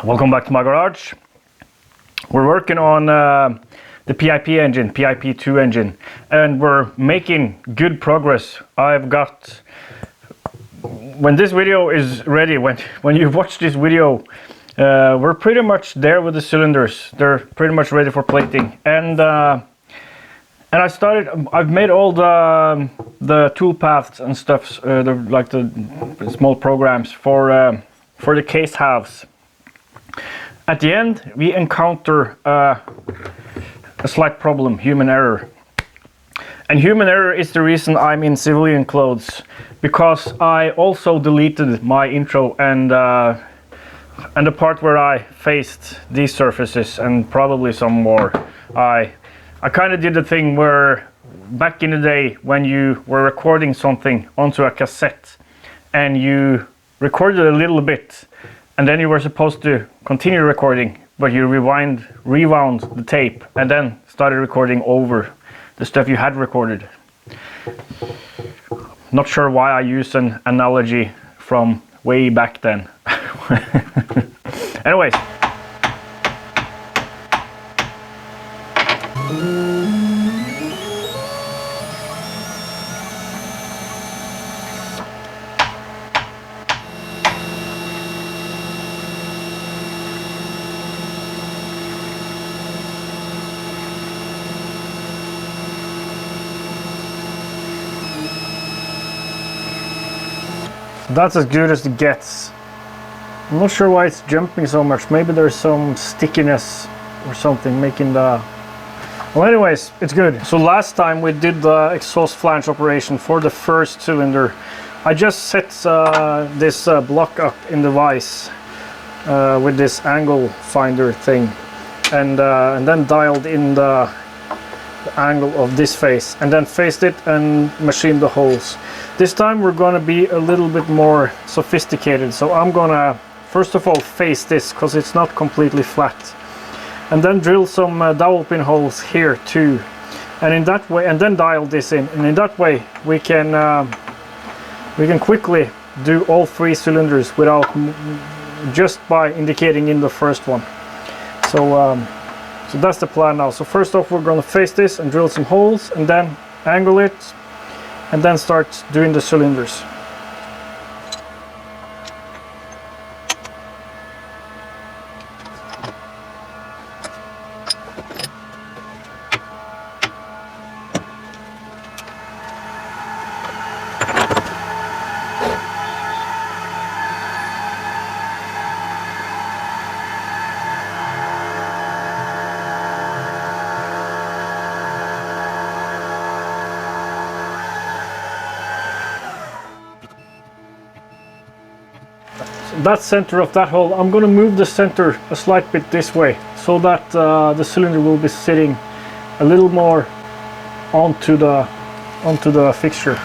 Welcome back to my garage. We're working on the PIP engine, PIP2 engine, and we're making good progress. I've got, when this video is ready, when you watch this video, we're pretty much there with the cylinders. They're pretty much ready for plating, and I've made all the tool paths and stuff, like the small programs for the case halves. At the end, we encounter a slight problem, human error. And human error is the reason I'm in civilian clothes, because I also deleted my intro and the part where I faced these surfaces and probably some more. I kind of did the thing where back in the day when you were recording something onto a cassette and you recorded a little bit, and then you were supposed to continue recording, but you rewound the tape and then started recording over the stuff you had recorded. Not sure why I used an analogy from way back then. Anyways. That's as good as it gets. I'm not sure why it's jumping so much. Maybe there's some stickiness or something making the... Well, anyways, it's good. So last time we did the exhaust flange operation for the first cylinder. I just set this block up in the vise with this angle finder thing, and then dialed in the angle of this face, and then faced it and machined the holes. This time we're gonna be a little bit more sophisticated, so I'm gonna first of all face this because it's not completely flat, and then drill some dowel pin holes here too, and in that way, and then dial this in, and in that way we can quickly do all three cylinders without just by indicating in the first one. So that's the plan now. So first off, we're going to face this and drill some holes, and then angle it, and then start doing the cylinders. That center of that hole, I'm going to move the center a slight bit this way so that the cylinder will be sitting a little more onto the fixture.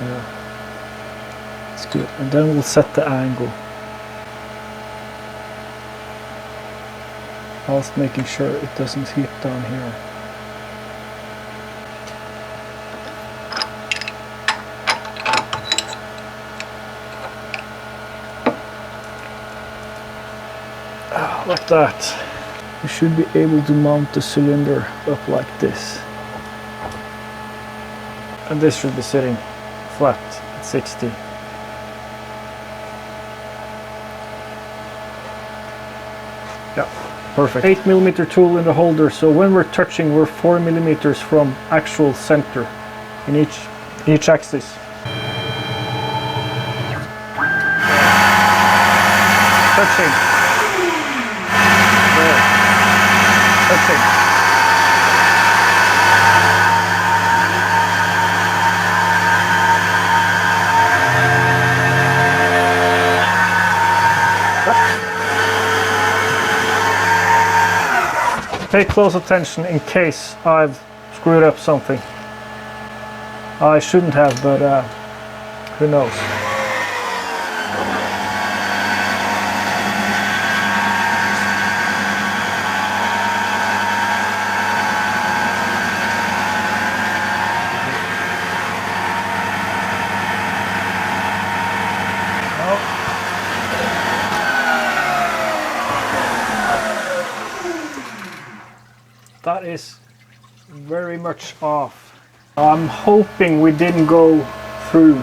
Yeah, it's good. And then we'll set the angle, whilst making sure it doesn't hit down here. Like that. We should be able to mount the cylinder up like this. And this should be sitting flat at 60. Yeah, perfect. 8mm tool in the holder, so when we're touching, we're 4mm from actual center in each axis. Touching. There. Touching. pay close attention in case I've screwed up something. I shouldn't have, but who knows. That is very much off. I'm hoping we didn't go through.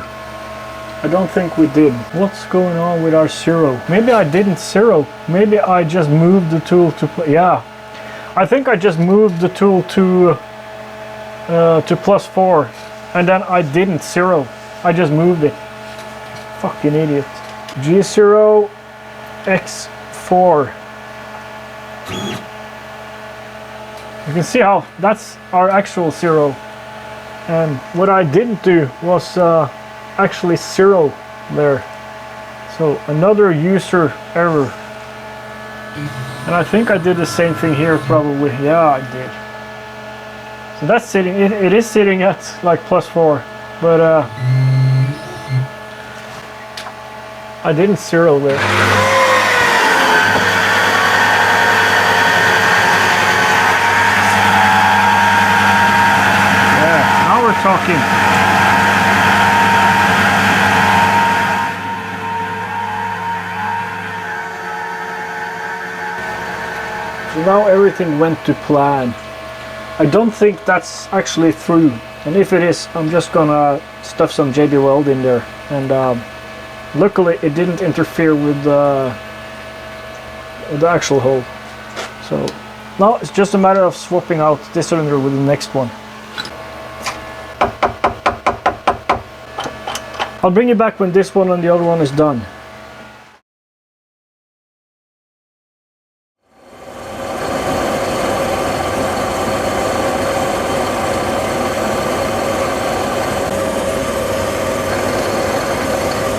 I don't think we did. What's going on with our zero? Maybe I didn't zero. Maybe I just moved the tool to yeah. I think I just moved the tool to +4, and then I didn't zero. I just moved it. Fucking idiot. G0 X4. You can see how that's our actual zero, and what I didn't do was actually zero there. So another user error. And I think I did the same thing here probably. Yeah, I did. So that's sitting, it is sitting at like +4, but I didn't zero there. Talking. So now everything went to plan. I don't think that's actually through, and if it is, I'm just gonna stuff some JB Weld in there, and luckily it didn't interfere with the actual hole. So now it's just a matter of swapping out this cylinder with the next one. I'll bring you back when this one and the other one is done.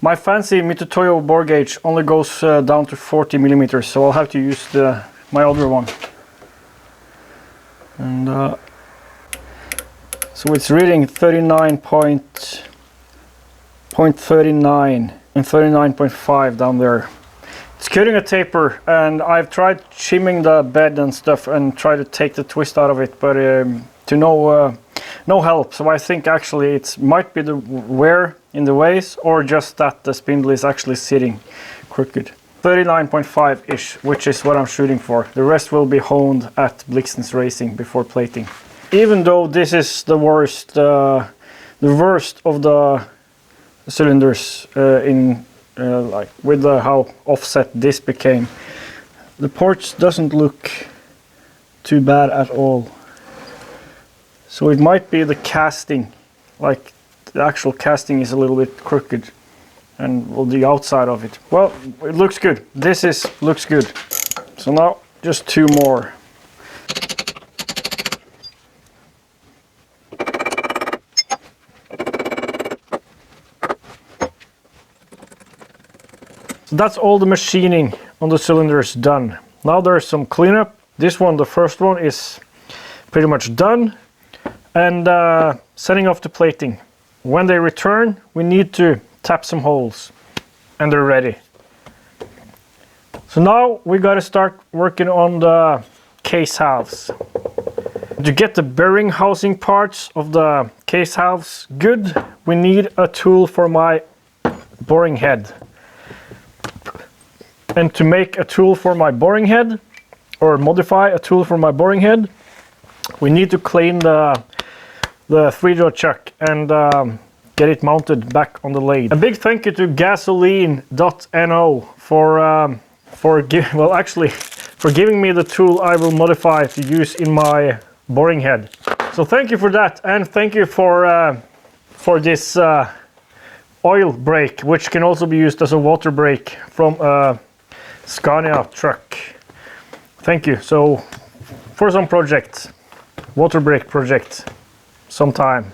My fancy Mitutoyo bore gauge only goes down to 40 millimeters, so I'll have to use my other one. And so it's reading 39.39 and 39.5 down there. It's cutting a taper, and I've tried shimming the bed and stuff and tried to take the twist out of it, but to no help. So I think actually it might be the wear in the ways, or just that the spindle is actually sitting crooked. 39.5-ish, which is what I'm shooting for. The rest will be honed at Emot Racing before plating. Even though this is the worst of the cylinders like with how offset this became, the ports doesn't look too bad at all. So it might be the casting, like the actual casting is a little bit crooked, and well, the outside of it. Well, it looks good. Looks good. So now just two more. So that's all the machining on the cylinders done. Now there's some cleanup. This one, the first one, is pretty much done, and setting off the plating. When they return, we need to tap some holes, and they're ready. So now we got to start working on the case halves. To get the bearing housing parts of the case halves good, we need a tool for my boring head. And to make a tool for my boring head, or modify a tool for my boring head, we need to clean the 3-jaw chuck and get it mounted back on the lathe. A big thank you to gasoline.no for giving me the tool I will modify to use in my boring head. So thank you for that, and thank you for this oil brake, which can also be used as a water brake from a Scania truck. Thank you. So for some project, water brake project, sometime.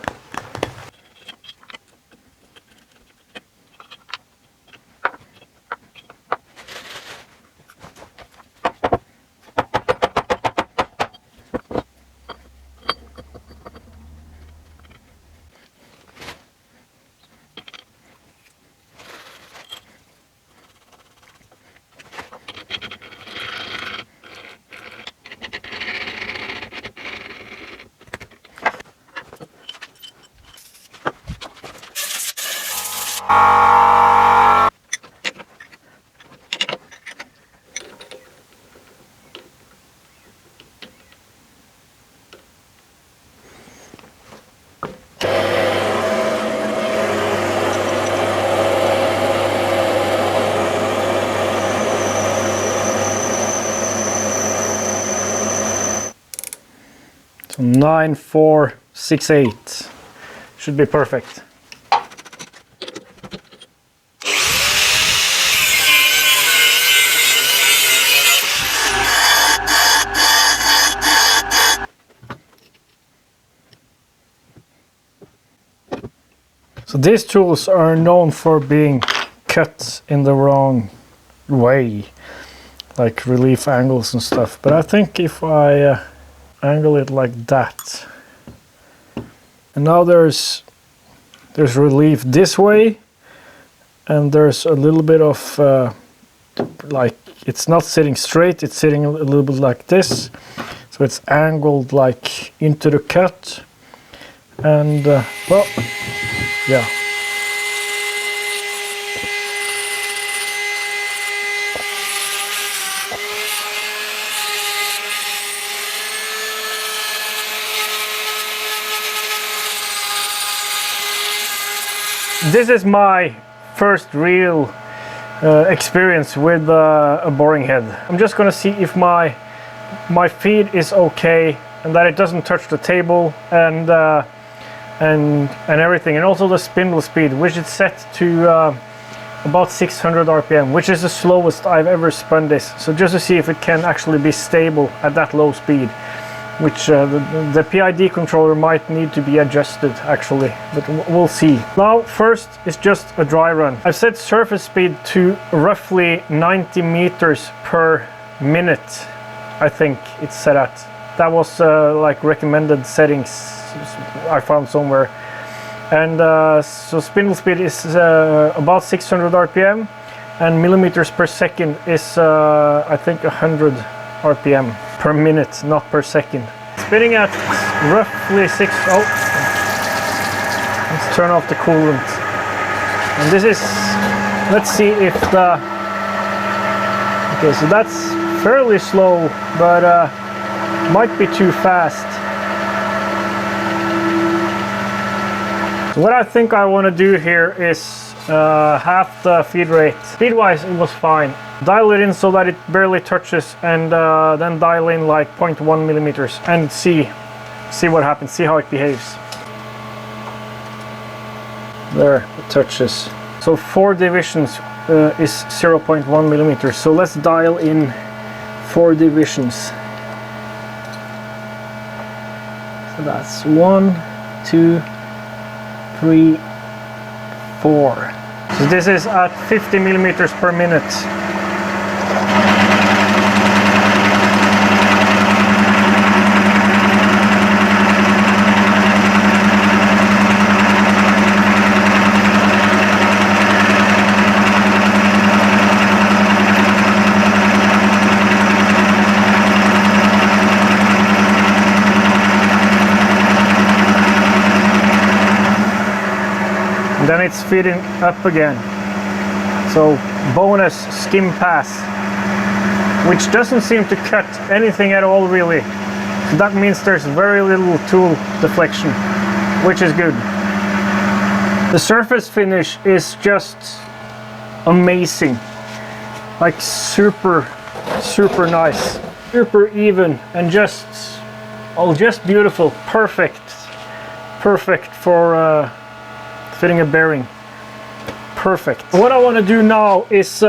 9468 should be perfect. So these tools are known for being cut in the wrong way, like relief angles and stuff, but I think if I angle it like that, and now there's relief this way, and there's a little bit of like it's not sitting straight, it's sitting a little bit like this, so it's angled like into the cut, and well, yeah. This is my first real experience with a boring head. I'm just gonna see if my feed is okay and that it doesn't touch the table and everything, and also the spindle speed, which is set to about 600 RPM, which is the slowest I've ever spun this. So just to see if it can actually be stable at that low speed, which the PID controller might need to be adjusted actually, but we'll see. Now first is just a dry run. I've set surface speed to roughly 90 meters per minute, I think it's set at. That was like recommended settings I found somewhere. And so spindle speed is about 600 RPM, and millimeters per second is I think 100 RPM per minute, not per second. Spinning at roughly 6. Oh, let's turn off the coolant. And this is, let's see if the, okay, so that's fairly slow, but might be too fast. So what I think I want to do here is half the feed rate. Speed wise it was fine. Dial it in so that it barely touches, and then dial in like 0.1 millimeters and see what happens, see how it behaves. There, it touches. So 4 divisions is 0.1 millimeters. So let's dial in 4 divisions. So that's 1, 2, 3, 4. So this is at 50 millimeters per minute. Then it's feeding up again. So bonus skim pass, which doesn't seem to cut anything at all really. So that means there's very little tool deflection, which is good. The surface finish is just amazing. Like super nice, super even, and just beautiful. Perfect for fitting a bearing. Perfect. What I want to do now is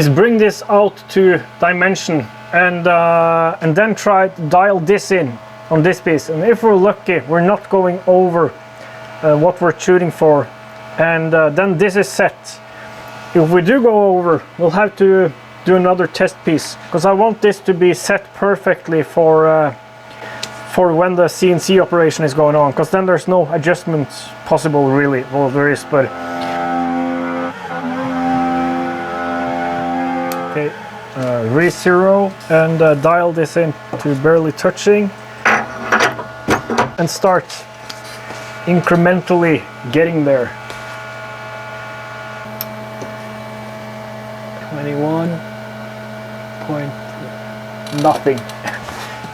bring this out to dimension and then try to dial this in on this piece. And if we're lucky, we're not going over what we're shooting for, and then this is set. If we do go over, we'll have to do another test piece, because I want this to be set perfectly for when the CNC operation is going on, because then there's no adjustments possible really. Well, there is, but okay, re-zero and dial this in to barely touching and start incrementally getting there. 21 point nothing.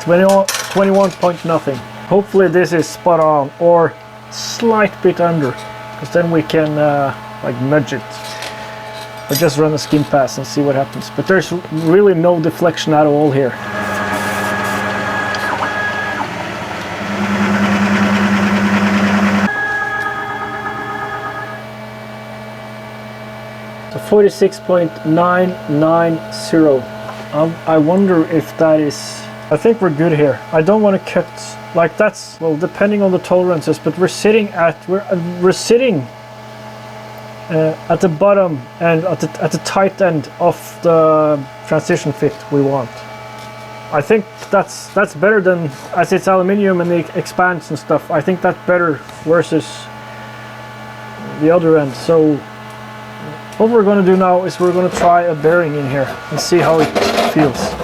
21 point nothing. Hopefully this is spot on, or slight bit under, because then we can like nudge it, or just run a skim pass and see what happens. But there's really no deflection at all here. 46.990. I wonder if that is... I think we're good here. I don't want to cut like that's, well, depending on the tolerances, but we're sitting at the bottom and at the tight end of the transition fit we want. I think that's better than, as it's aluminium and it expands and stuff. I think that's better versus the other end. So what we're going to do now is we're going to try a bearing in here and see how it feels.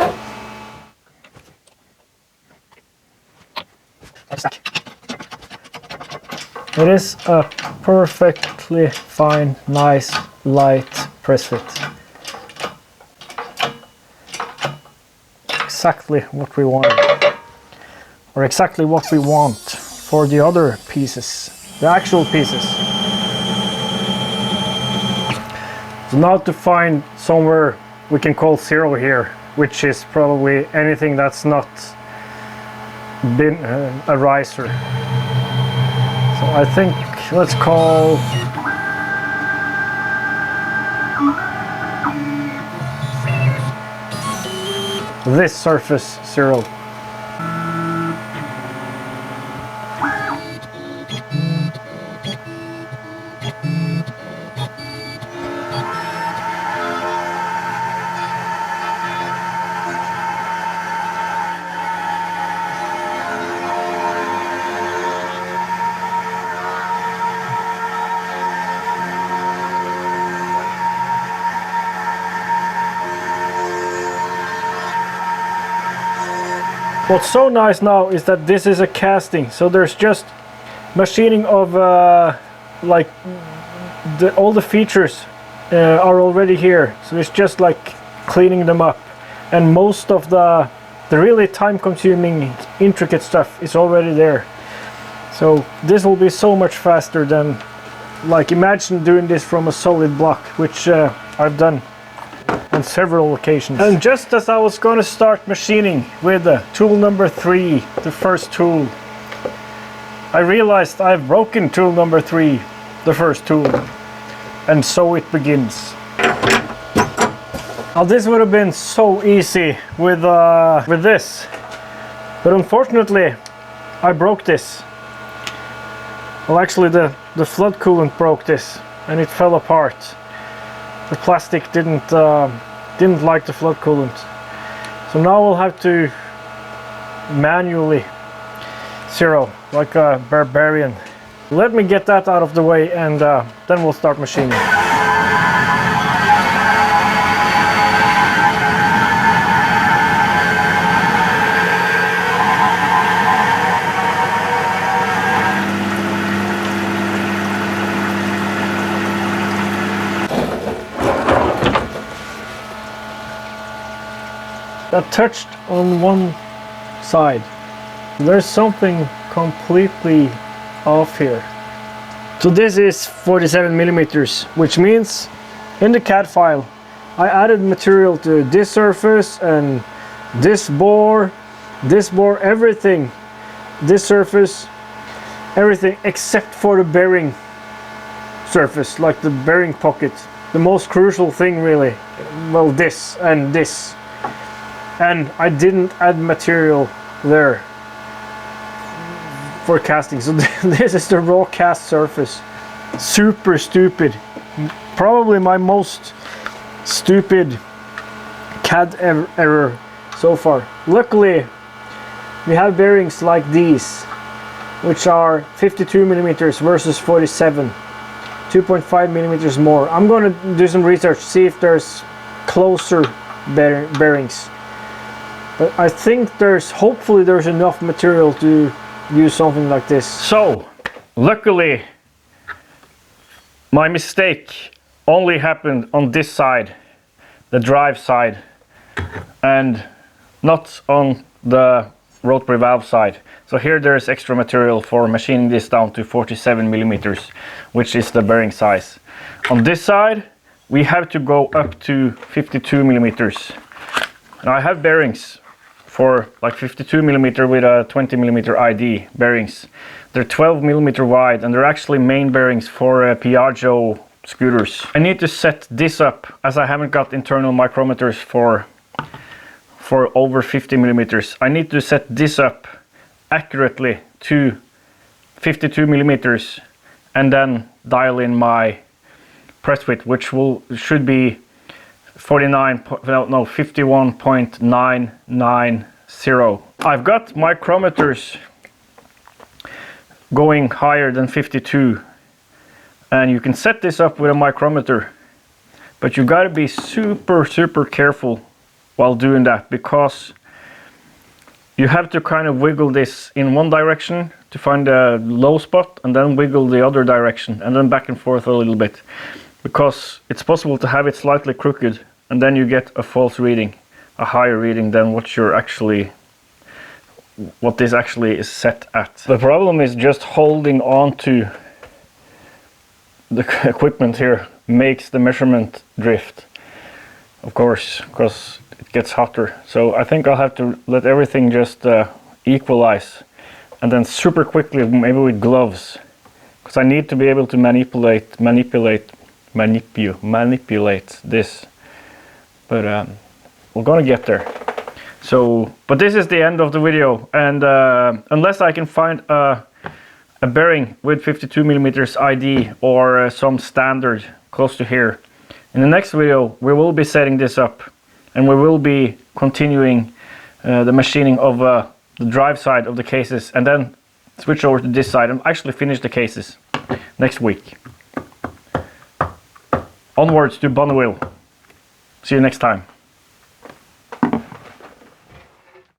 It is a perfectly fine, nice, light press fit. Exactly what we want, or exactly what we want for the other pieces, the actual pieces. So now to find somewhere we can call 0 here, which is probably anything that's not been a riser. So I think let's call this surface 0. What's so nice now is that this is a casting, so there's just machining of like all the features are already here, so it's just like cleaning them up, and most of the really time-consuming intricate stuff is already there. So this will be so much faster than, like, imagine doing this from a solid block, which I've done on several occasions. And just as I was going to start machining with tool number 3, the first tool, I realized I've broken tool number 3, the first tool, and so it begins. Now this would have been so easy with this, but unfortunately I broke this. Well, actually the flood coolant broke this and it fell apart. The plastic didn't like the flood coolant, so now we'll have to manually 0 like a barbarian. Let me get that out of the way, and then we'll start machining. That touched on one side. There's something completely off here. So this is 47 millimeters, which means in the CAD file I added material to this surface and this bore, everything, this surface, everything except for the bearing surface, like the bearing pocket, the most crucial thing really. Well, this and this. And I didn't add material there for casting, so this is the raw cast surface. Super stupid. Probably my most stupid CAD error so far. Luckily, we have bearings like these, which are 52 millimeters versus 47, 2.5 millimeters more. I'm going to do some research, see if there's closer bearings. But I think hopefully there's enough material to use something like this. So, luckily, my mistake only happened on this side, the drive side, and not on the rotary valve side. So here there's extra material for machining this down to 47 millimeters, which is the bearing size. On this side, we have to go up to 52 millimeters. Now I have bearings for like 52 millimeter with a 20 millimeter ID bearings. They're 12 millimeter wide, and they're actually main bearings for a Piaggio scooters. I need to set this up as I haven't got internal micrometers for over 50 millimeters. I need to set this up accurately to 52 millimeters and then dial in my press width, which should be 51.990. I've got micrometers going higher than 52, and you can set this up with a micrometer, but you've got to be super careful while doing that, because you have to kind of wiggle this in one direction to find a low spot and then wiggle the other direction and then back and forth a little bit, because it's possible to have it slightly crooked and then you get a false reading, a higher reading than what this actually is set at. The problem is just holding on to the equipment here makes the measurement drift, of course, because it gets hotter. So I think I'll have to let everything just equalize, and then super quickly, maybe with gloves, because I need to be able to manipulate this. But we're gonna get there. So, but this is the end of the video, and unless I can find a bearing with 52 millimeters ID or some standard close to here, in the next video we will be setting this up, and we will be continuing the machining of the drive side of the cases, and then switch over to this side and actually finish the cases next week. Onwards to Bonneville. See you next time.